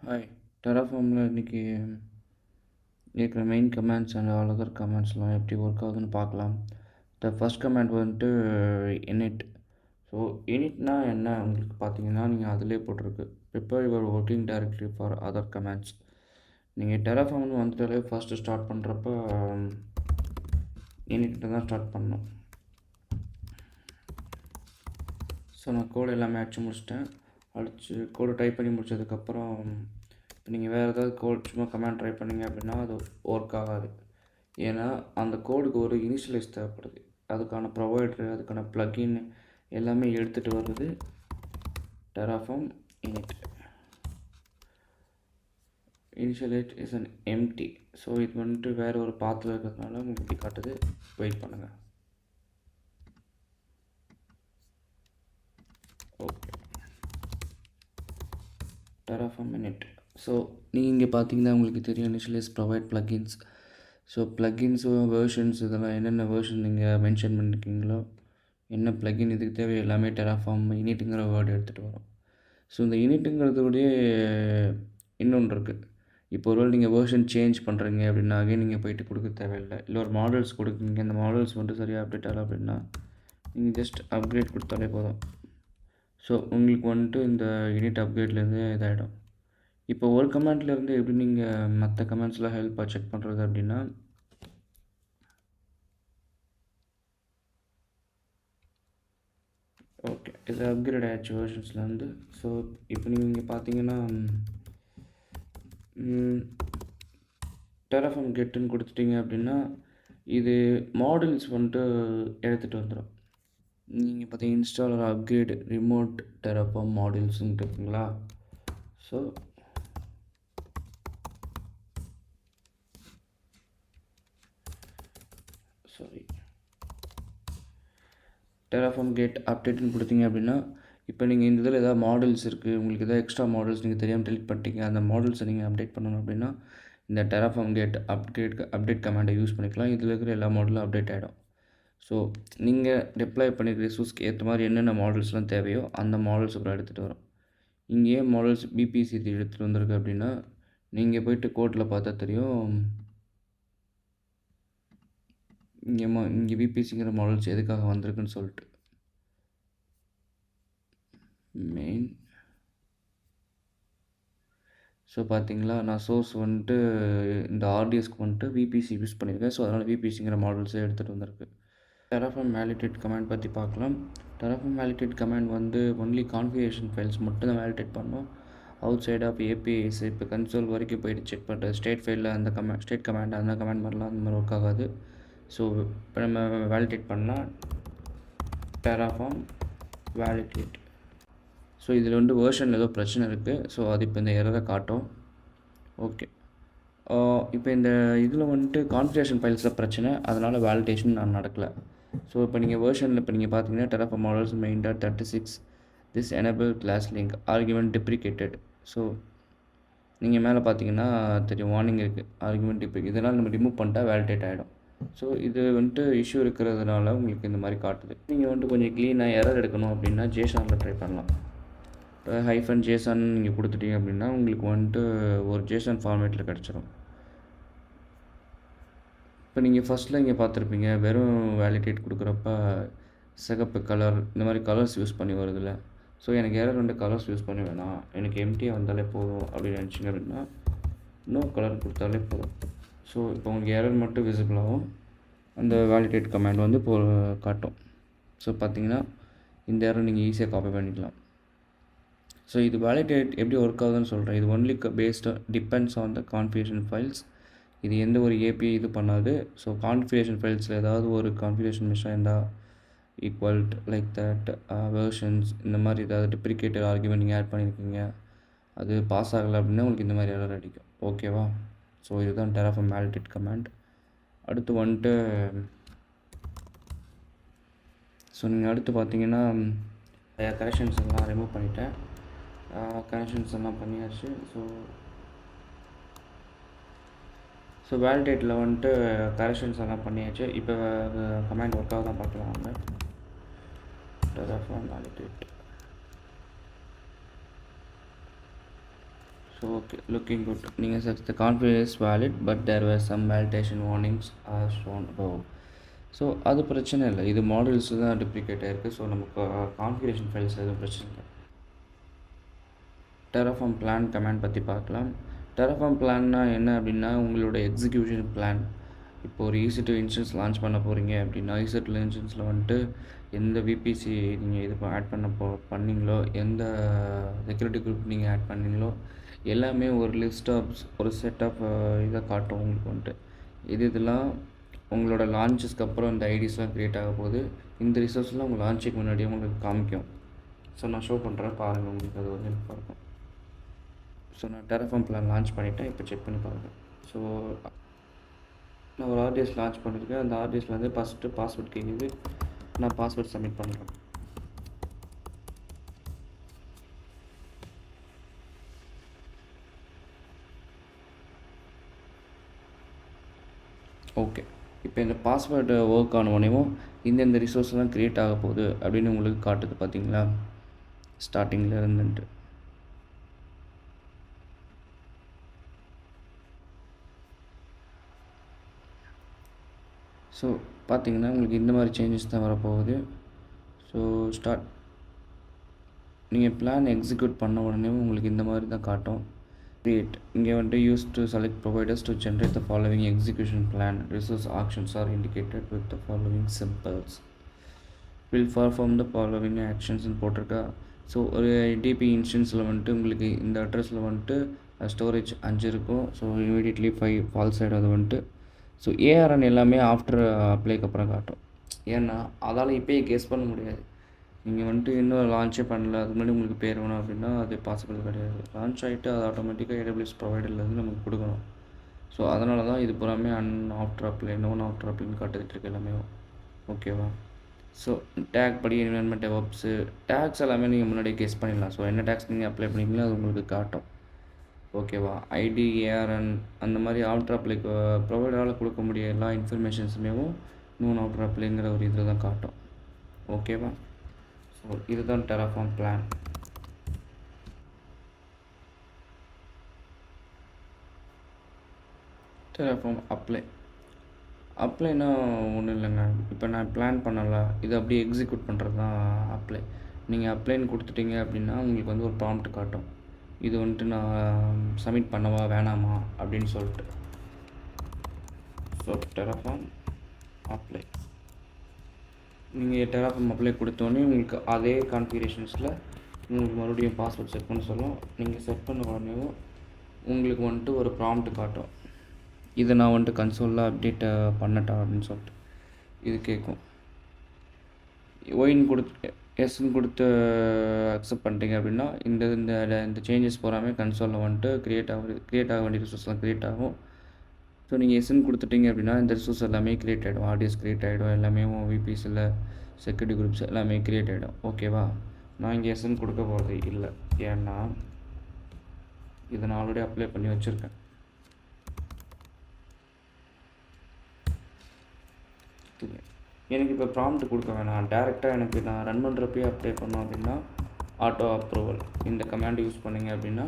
Hi. டெராஃபார்மில் இன்றைக்கி இருக்கிற main commands and all other கமாண்ட்ஸ்லாம் எப்படி ஒர்க் ஆகுதுன்னு பார்க்கலாம். ஃபஸ்ட் கமாண்ட் வந்துட்டு init. ஸோ initனா என்ன உங்களுக்கு பார்த்தீங்கன்னா, நீங்கள் அதிலே போட்டிருக்கு prepare your working directory for other commands. நீங்கள் டெராஃபார்ம்னு வந்துட்டாலே ஃபஸ்ட்டு ஸ்டார்ட் பண்ணுறப்ப initகிட்ட தான் ஸ்டார்ட் பண்ணணும். ஸோ நான் கோடு எல்லாமே அடிச்சு முடிச்சிட்டேன். கோடு டைப் பண்ணி முடிச்சதுக்கப்புறம் இப்போ நீங்கள் வேறு ஏதாவது கோட் சும்மா கமாண்ட் ட்ரை பண்ணிங்க அப்படின்னா அது ஒர்க் ஆகாது. ஏன்னா அந்த கோடுக்கு ஒரு இனிஷியலைஸ் தேவைப்படுது. அதுக்கான ப்ரொவைடரு, அதுக்கான ப்ளகின் எல்லாமே எடுத்துகிட்டு வருது Terraform init. Initialized is an empty. So இது வந்துட்டு வேறு ஒரு பாத்தில் இருக்கிறதுனால உங்களுக்கு இப்படி காட்டுது. வெயிட் பண்ணுங்கள். Okay, terraform init. ஸோ நீங்கள் இங்கே பார்த்தீங்கன்னா உங்களுக்கு தெரியும் initialize provide plugins. So plugins versions இதெல்லாம் என்னென்ன வேர்ஷன் நீங்கள் மென்ஷன் பண்ணியிருக்கீங்களோ, என்ன ப்ளகின் இதுக்கு தேவை எல்லாமே டெராஃபார்ம் initங்கிற வேர்டு எடுத்துகிட்டு வரும். ஸோ இந்த initங்கிறதோடைய இன்னொன்று இருக்குது. இப்போ ஒருவேளை நீங்கள் வேர்ஷன் சேஞ்ச் பண்ணுறீங்க அப்படின்னாவே நீங்கள் போயிட்டு கொடுக்க தேவையில்லை. இல்லை ஒரு மாடல்ஸ் கொடுக்குறீங்க, அந்த மாடல்ஸ் வந்துட்டு சரியாக அப்டேட் ஆகலை அப்படின்னா நீங்கள் ஜஸ்ட் அப்கிரேட் கொடுத்தாலே போதும். ஸோ உங்களுக்கு வந்துட்டு இந்த init அப்கிரேட்லேருந்து இதாகிடும். இப்போ ஒரு கமாண்ட்லேருந்து எப்படி நீங்கள் மற்ற கமாண்ட்ஸ்லாம் ஹெல்ப்பாக செக் பண்ணுறது அப்படின்னா, ஓகே இது அப்கிரேட் ஆகிடுச்சு வேர்ஷன்ஸ்லேருந்து. ஸோ இப்போ நீங்கள் இங்கே பார்த்தீங்கன்னா டெராஃபார்ம் கெட்டுன்னு கொடுத்துட்டீங்க அப்படின்னா இது மாடல்ஸ் வந்துட்டு எடுத்துகிட்டு வந்துடும். நீங்கள் பார்த்தீங்கன்னா இன்ஸ்டாலர் அப்கிரேட் ரிமோட் டெராஃபார்ம் மாடல்ஸுன்ட்டு இருக்குங்களா. ஸோ டெராஃபார்ம் கெட் அப்டேட்னு கொடுத்தீங்க அப்படின்னா இப்போ நீங்கள் இந்த இதில் ஏதாவது மாடல்ஸ் இருக்குது, உங்களுக்கு எதாவது எக்ஸ்ட்ரா மாடல்ஸ் நீங்கள் தெரியாமல் டெலிட் பண்ணிட்டீங்க, அந்த மாடல்ஸை நீங்கள் அப்டேட் பண்ணணும் அப்படின்னா இந்த டெராஃபார்ம் கெட் அப்டேட் கமாண்டை யூஸ் பண்ணிக்கலாம். இதில் இருக்கிற எல்லா மாடலும் அப்டேட் ஆகிடும். ஸோ நீங்கள் டிப்ளாய் பண்ணிக்கிற ரிசோர்ஸ்க்கு ஏற்ற மாதிரி என்னென்ன மாடல்ஸ்லாம் தேவையோ அந்த மாடல்ஸ் அப்புறம் எடுத்துகிட்டு வரும். இங்கேயே மாடல்ஸ் பிபிசி எடுத்துகிட்டு வந்திருக்கு அப்படின்னா நீங்கள் போய்ட்டு கோட்டில் பார்த்தா தெரியும். இங்கே பிபிசிங்கிற மாடல்ஸ் எதுக்காக வந்திருக்குன்னு சொல்லிட்டு மெயின். ஸோ பார்த்தீங்களா, நான் சோர்ஸ் வந்துட்டு இந்த ஆர்டிஎஸ்க்கு வந்துட்டு விபிசி யூஸ் பண்ணியிருக்கேன். ஸோ அதனால் விபிசிங்கிற மாடல்ஸே எடுத்துகிட்டு வந்திருக்கு. டெராஃபார்ம் வேலிடேட் கமாண்ட் பற்றி பார்க்கலாம். டெராஃபார்ம் வேலிடேட் கமாண்ட் வந்து ஒன்லி கான்ஃபிகரேஷன் ஃபைல்ஸ் மட்டும் தான் வேலிடேட் பண்ணோம். அவுட் சைட் ஆஃப் ஏபிஐஸ் இப்போ கன்சோல் வரைக்கும் போய்ட்டு செக் பண்ணுறது ஸ்டேட் ஃபைலில் அந்த ஸ்டேட் கமாண்ட் அந்த கமாண்ட் மாதிரிலாம் அந்த மாதிரி ஒர்க் ஆகாது. ஸோ இப்போ நம்ம வேலிடேட் பண்ணால் டெராஃபார்ம் வேலிடேட். ஸோ இதில் வந்து வேர்ஷனில் ஏதோ பிரச்சனை இருக்குது. ஸோ அது இப்போ இந்த எரரை காட்டும். ஓகே, இப்போ இந்த இதில் வந்துட்டு கான்ஃபிகரேஷன் ஃபைல்ஸில் பிரச்சனை, அதனால் வேலிடேஷன் நடக்கலை. ஸோ இப்போ நீங்கள் வேர்ஷனில் இப்போ நீங்கள் பார்த்தீங்கன்னா Terraform models main.36 this enable class link argument deprecated. So நீங்கள் மேலே பார்த்தீங்கன்னா தெரியும் வார்னிங் இருக்குது ஆர்குமெண்ட் டிப்ரிகேட். இதனால் நம்ம ரிமூவ் பண்ணிட்டா வேலிடேட் ஆகிடும். ஸோ இது வந்துட்டு இஷ்யூ இருக்கிறதுனால உங்களுக்கு இந்த மாதிரி காட்டுது. நீங்கள் வந்துட்டு கொஞ்சம் க்ளீனாக எரர் எடுக்கணும் அப்படின்னா ஜேசானில் ட்ரை பண்ணலாம். -json நீங்கள் கொடுத்துட்டீங்க அப்படின்னா உங்களுக்கு வந்துட்டு ஒரு ஜேசன் ஃபார்மேட்டில் கிடச்சிரும். இப்போ நீங்கள் ஃபஸ்ட்டில் இங்கே பார்த்துருப்பீங்க வெறும் வேலிடேட் கொடுக்குறப்ப சிகப்பு கலர் இந்த மாதிரி கலர்ஸ் யூஸ் பண்ணி வருதில்ல. ஸோ எனக்கு எரர் வந்து கலர்ஸ் யூஸ் பண்ணி வேணாம், எனக்கு எம்டியாக வந்தாலே போதும் அப்படின்னு நினச்சிங்க அப்படின்னா நோ கலர் கொடுத்தாலே போதும். ஸோ இப்போ உங்களுக்கு எரர் மட்டும் விசிபிள் ஆகும், அந்த வேலிடேட் கமாண்ட் வந்து இப்போ காட்டும். ஸோ பார்த்தீங்கன்னா இந்த எரர் நீங்கள் ஈஸியாக காப்பி பண்ணிக்கலாம். ஸோ இது வேலிடேட் எப்படி ஒர்க் ஆகுதுன்னு சொல்கிறேன். இது only depends on the configuration files. இது எந்த ஒரு ஏபிஐ இது பண்ணாது. ஸோ கான்ஃபிகரேஷன் ஃபைல்ஸில் ஏதாவது ஒரு கான்ஃபிகரேஷன் மிஸ் இருந்தால் ஈக்குவல் லைக் தட் வேர்ஷன்ஸ் இந்த மாதிரி ஏதாவது டிப்ரிகேட்டட் ஆர்குமெண்ட் நீங்கள் ஆட் பண்ணியிருக்கீங்க, அது பாஸ் ஆகலை அப்படின்னா உங்களுக்கு இந்த மாதிரி எரர் அடிக்கும். ஓகேவா? ஸோ இதுதான் டெராஃபார்ம் வேலிடேட் கமாண்ட். அடுத்து வந்துட்டு ஸோ நீங்கள் அடுத்து பார்த்தீங்கன்னா கரெக்ஷன்ஸ் எல்லாம் ரிமூவ் பண்ணிட்டேன். கரெக்ஷன்ஸ் எல்லாம் பண்ணியாச்சு. ஸோ வேலிடேட்டில் வந்துட்டு கரெக்ஷன்ஸ் எல்லாம் பண்ணியாச்சு. இப்போ கமாண்ட் ஒர்க் ஆக தான் பார்க்கலாம் வாங்க. Terraform validate. So okay, looking good. நீங்கள் the configuration is valid but there were some validation warnings are shown above. So அது பிரச்சனை இல்லை, இது மாடல்ஸ் தான் டூப்ளிகேட் ஆகிருக்கு. ஸோ நமக்கு கான்ஃபிகரேஷன் ஃபைல்ஸ் எதுவும் பிரச்சனை இல்லை. டெராஃபார்ம் பிளான் கமாண்ட் பற்றி பார்க்கலாம். டெராஃபார்ம் பிளான்னா என்ன அப்படின்னா, உங்களோட எக்ஸிக்யூஷன் பிளான். இப்போ ஒரு EC2 இன்ஸ்டன்ஸ் லான்ச் பண்ண போகிறீங்க அப்படின்னா, EC2 இன்ஸ்டன்ஸில் வந்துட்டு எந்த விபிசி நீங்கள் இது ஆட் பண்ணீங்களோ, எந்த செக்யூரிட்டி குரூப் நீங்கள் ஆட் பண்ணீங்களோ எல்லாமே ஒரு லிஸ்ட் ஆஃப் ஒரு செட் ஆஃப் இதை காட்டும் உங்களுக்கு வந்துட்டு. இதெல்லாம் உங்களோட லான்ச்சஸ்க்கு அப்புறம் இந்த ஐடிஸ்லாம் க்ரியேட் ஆக போகுது. இந்த ரிசோர்ஸ்லாம் உங்கள் லான்ச்சுக்கு முன்னாடியே உங்களுக்கு காமிக்கும். ஸோ நான் ஷோ பண்ணுறேன், பாருங்கள், உங்களுக்கு அது வந்து எனக்கு இருக்கும். ஸோ நான் டெராஃபார்ம் பிளான் லான்ச் பண்ணிவிட்டேன், இப்போ செக் பண்ணி பாருங்கள். ஸோ நான் ஒரு RDS லான்ச் பண்ணியிருக்கேன். அந்த RDSல வந்து ஃபஸ்ட்டு பாஸ்வேர்ட் கேட்குது. நான் பாஸ்வேர்ட் சப்மிட் பண்ணுறேன். ஓகே, இப்போ இந்த பாஸ்வேர்டு ஒர்க் ஆன உடனேவும் இந்தந்த ரிசோர்ஸ்லாம் க்ரியேட் ஆக போகுது அப்படின்னு உங்களுக்கு காட்டுது, பார்த்தீங்களா, ஸ்டார்டிங்கில் இருந்துட்டு. ஸோ பார்த்தீங்கன்னா உங்களுக்கு இந்த மாதிரி சேஞ்சஸ் தான் வரப்போகுது. ஸோ நீங்கள் பிளான் எக்ஸிக்யூட் பண்ண உடனே உங்களுக்கு இந்த மாதிரி தான் காட்டும். கிரியேட் இங்கே வந்துட்டு use to select providers to generate the following execution plan. Resource actions are indicated with the following symbols. Will perform the following ஆக்ஷன்ஸ்னு போட்டிருக்கா. ஸோ ஒரு டிபி இன்ஸ்டன்ஸில் வந்துட்டு உங்களுக்கு இந்த அட்ரஸில் வந்துட்டு ஸ்டோரேஜ் 5 இருக்கும். ஸோ இமீடியட்லி 5 ஃபால்ஸ் ஆகிடும் அது வந்துட்டு. ஸோ ARN எல்லாமே ஆஃப்டர் அப்ளைக்கு அப்புறம் காட்டும். ஏன்னா அதால் இப்போயே கெஸ் பண்ண முடியாது. நீங்கள் வந்துட்டு இன்னும் லான்ச்சே பண்ணல, அதுக்கு முன்னாடி உங்களுக்கு பேர் வேணும் அப்படின்னா அது பாசிபிள் கிடையாது. லான்ச் ஆகிட்டு அது ஆட்டோமேட்டிக்காக AWS ப்ரொவைடர்லேருந்து நமக்கு கொடுக்கணும். ஸோ அதனால தான் இது பூராமே ஆஃப்டர் அப்ளை, நோன் ஆஃப்டர் அப்ளைன்னு காட்டுக்கிட்டு எல்லாமே. ஓகேவா? ஸோ டேக் படி என்விரான்மெண்ட் டெவலப்ஸு டேக்ஸ் எல்லாமே நீங்கள் முன்னாடியே கெஸ் பண்ணிடலாம். ஸோ என்ன டேக்ஸ் நீங்கள் அப்ளை பண்ணிங்களோ அது உங்களுக்கு காட்டும். ஓகேவா? ஐடி, ARN அந்த மாதிரி ஆஃப்டர் அப்ளைக்கு ப்ரொவைடரால் கொடுக்க முடிய எல்லா இன்ஃபர்மேஷன்ஸுமே நோன் ஆஃப்டர் அப்ளைங்கிற ஒரு இதில் தான் காட்டும். ஓகேவா? ஸோ இதுதான் டெராஃபார்ம் பிளான். டெராஃபார்ம் அப்ளைனா ஒன்றும் இல்லைங்க. இப்போ நான் பிளான் பண்ணல, இது அப்படியே எக்ஸிக்யூட் பண்ணுறது தான் அப்ளை. நீங்கள் அப்ளைன்னு கொடுத்துட்டீங்க அப்படின்னா உங்களுக்கு வந்து ஒரு ப்ராம்ப்ட் காட்டும். இது வந்துட்டு நான் சப்மிட் பண்ணவா வேணாமா அப்படின்னு சொல்லிட்டு. ஸோ டெராஃபார்ம் அப்ளை, நீங்கள் டெராஃபார்ம் அப்ளை கொடுத்தோன்னே உங்களுக்கு அதே கான்ஃபிகரேஷன்ஸில் உங்களுக்கு மறுபடியும் பாஸ்வேர்ட் செட் பண்ண சொல்லும். நீங்கள் செட் பண்ண உடனே உங்களுக்கு வந்துட்டு ஒரு ப்ராம்ப்ட் காட்டும். இதை நான் வந்துட்டு கன்சோலில் அப்டேட்டை பண்ணட்டா அப்படின்னு சொல்லிட்டு இது கேட்கும். ஒயின்னு கொடுத்து எஸ்ன்னு கொடுத்து அக்செப்ட் பண்ணிட்டீங்க அப்படின்னா இந்த சேஞ்சஸ் போகாமல் கன்சோலில் வந்துட்டு க்ரியேட் ஆக வேண்டிய ரிசோர்ஸ்லாம் க்ரியேட் ஆகும். ஸோ நீங்கள் எஸ்ன்னு கொடுத்துட்டீங்க அப்படின்னா இந்த ரிசோர்ஸ் எல்லாமே க்ரியேட் ஆகிடும். RDS க்ரியேட் ஆகிடும், எல்லாமே VPSல செக்யூரிட்டி குரூப்ஸ் எல்லாமே க்ரியேட் ஆகிடும். ஓகேவா? நான் இங்கே எஸ்ன்னு கொடுக்க போகிறது இல்லை, ஏன்னா இதை நான் ஆல்ரெடி அப்ளை பண்ணி வச்சுருக்கேன். எனக்கு இப்போ ப்ராம்ப்ட் கொடுக்க வேணாம், டேரெக்டாக எனக்கு நான் ரன் பண்ணுறப்பே அப்ளை பண்ணோம் அப்படின்னா ஆட்டோ அப்ரூவல் இந்த கமாண்ட் யூஸ் பண்ணிங்க அப்படின்னா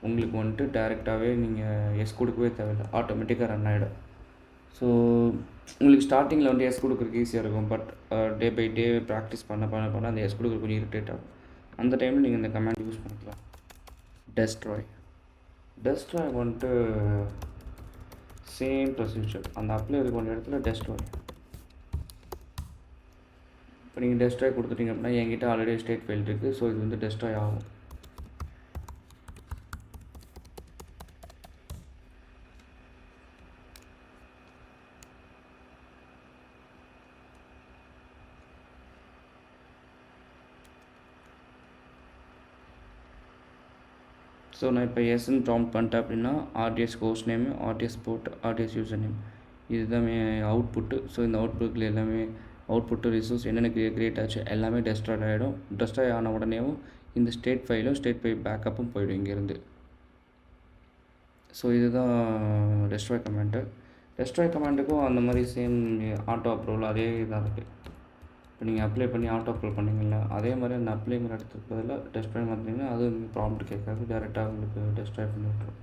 உங்களுக்கு வந்துட்டு டேரெக்டாகவே நீங்கள் எஸ் கொடுக்கவே தேவையில்லை, ஆட்டோமேட்டிக்காக ரன் ஆகிடும். ஸோ உங்களுக்கு ஸ்டார்டிங்கில் வந்து எஸ் கொடுக்குறதுக்கு ஈஸியாக இருக்கும். But day by day practice பண்ண அந்த எஸ் கொடுக்குறது கொஞ்சம் இரிட்டேட் ஆகும். அந்த டைமில் நீங்கள் இந்த கமாண்ட் யூஸ் பண்ணிக்கலாம். டெஸ்ட்ராய் வந்துட்டு சேம் ப்ரொசீஜர். அந்த அப்ளை இருக்க வேண்டிய இடத்துல டெஸ்ட்ராய். இப்போ நீங்கள் டெஸ்ட்ராய் கொடுத்துட்டீங்க அப்படின்னா என்கிட்ட ஆல்ரெடி ஸ்டேட் ஃபைல் இருக்குது. ஸோ இது வந்து டெஸ்ட்ராய் ஆகும். ஸோ நான் இப்போ எஸ்ன்னு ப்ராம்ப்ட் பண்ணிட்டேன் அப்படின்னா RDS host name, RDS port, RDS user name இதுதான் அவுட்புட்டு. ஸோ இந்த அவுட்புட்டில் எல்லாமே அவுட்புட்டு ரிசோர்ஸ் என்னென்ன க்ரியேட் ஆச்சு எல்லாமே டெஸ்ட்ராய் ஆகிடும். டெஸ்ட்ராய் ஆன உடனேவும் இந்த ஸ்டேட் ஃபைலும் ஸ்டேட் ஃபைல் பேக்கப்பும் போயிடும் இங்கேருந்து. ஸோ இதுதான் டெஸ்ட்ராய் கமாண்டு. டெஸ்ட்ராய் கமாண்டுக்கும் அந்த மாதிரி சேம் ஆட்டோ அப்ரூவல் அதே இதாக இருக்குது. இப்போ நீங்கள் அப்ளை பண்ணி ஆட்டோ அப்ளை பண்ணீங்கல்ல, அதே மாதிரி அந்த அப்ளைங்கிற இடத்துக்கு பதிலாக டெஸ்ட்ராய்னு மாற்றினீங்கன்னா அதுவும் ப்ராம்ப்ட் கேட்காது, டேரெக்டாக உங்களுக்கு டெஸ்ட்ராய் பண்ணி விட்ரும்.